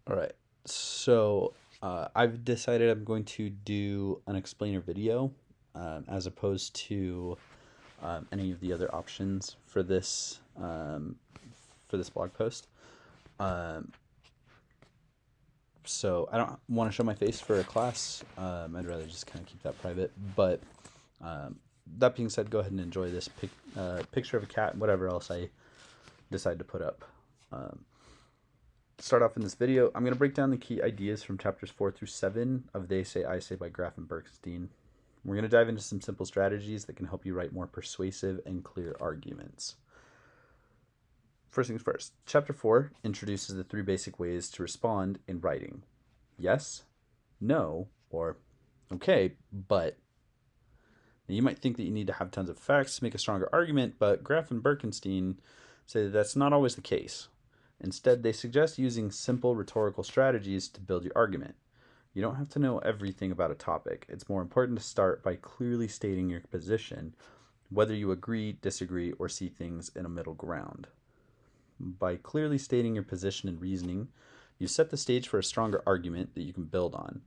All right. So I've decided I'm going to do an explainer video as opposed to any of the other options for this blog post. Um, so I don't want to show my face for a class. I'd rather just kind of keep that private. But um, that being said, go ahead and enjoy this picture of a cat and whatever else I decide to put up. Um, Start off in this video, I'm going to break down the key ideas from chapters 4 through 7 of They Say, I Say by Graf and Berkenstein. We're going to dive into some simple strategies that can help you write more persuasive and clear arguments. First things first, chapter 4 introduces the 3 basic ways to respond in writing: yes, no, or okay, but. Now, you might think that you need to have tons of facts to make a stronger argument, but Graf and Berkenstein say that that's not always the case. Instead, they suggest using simple rhetorical strategies to build your argument. You don't have to know everything about a topic. It's more important to start by clearly stating your position, whether you agree, disagree, or see things in a middle ground. By clearly stating your position and reasoning, you set the stage for a stronger argument that you can build on.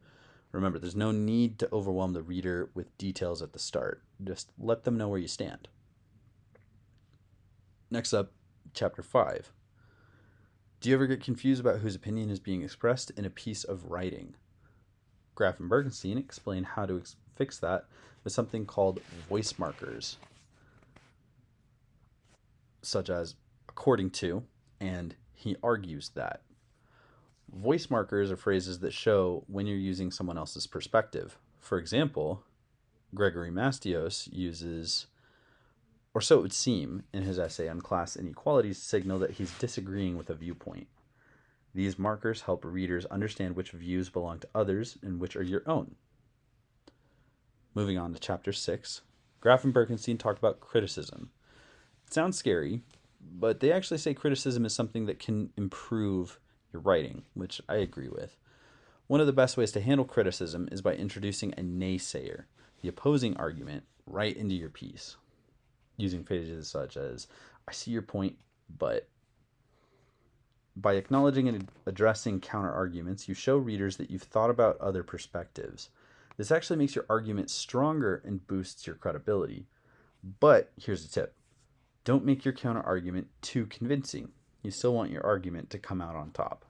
Remember, there's no need to overwhelm the reader with details at the start. Just let them know where you stand. Next up, chapter 5. Do you ever get confused about whose opinion is being expressed in a piece of writing? Graf and Berkenstein explain how to fix that with something called voice markers, such as according to and he argues that. Voice markers are phrases that show when you're using someone else's perspective. For example, Gregory Mastios uses, or so it would seem, in his essay on class inequalities, to signal that he's disagreeing with a viewpoint. These markers help readers understand which views belong to others and which are your own. Moving on to chapter 6, Graf and Berkenstein talk about criticism. It sounds scary, but they actually say criticism is something that can improve your writing, which I agree with. One of the best ways to handle criticism is by introducing a naysayer, the opposing argument, right into your piece, using phrases such as, I see your point, but. By acknowledging and addressing counter arguments, you show readers that you've thought about other perspectives. This actually makes your argument stronger and boosts your credibility. But here's a tip: don't make your counter argument too convincing. You still want your argument to come out on top.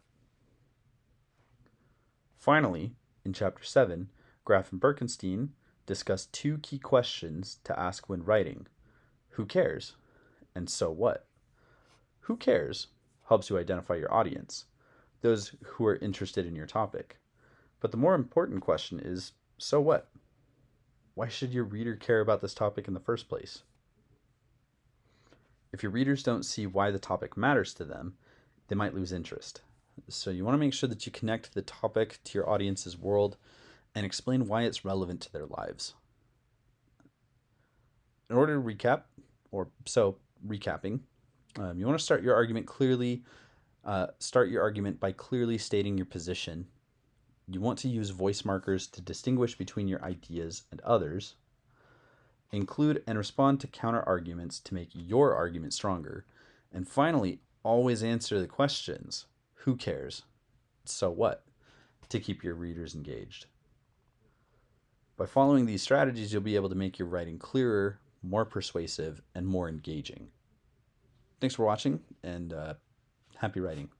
Finally, in chapter 7, Graf and Berkenstein discuss 2 key questions to ask when writing: who cares? And so what? Who cares helps you identify your audience, those who are interested in your topic. But the more important question is, so what? Why should your reader care about this topic in the first place? If your readers don't see why the topic matters to them, they might lose interest. So you want to make sure that you connect the topic to your audience's world and explain why it's relevant to their lives. In order to recap, recapping, you want to start your argument clearly. Start your argument by clearly stating your position. You want to use voice markers to distinguish between your ideas and others. Include and respond to counter arguments to make your argument stronger. And finally, always answer the questions: who cares? So what? To keep your readers engaged. By following these strategies, you'll be able to make your writing clearer, more persuasive, and more engaging. Thanks for watching, and happy writing.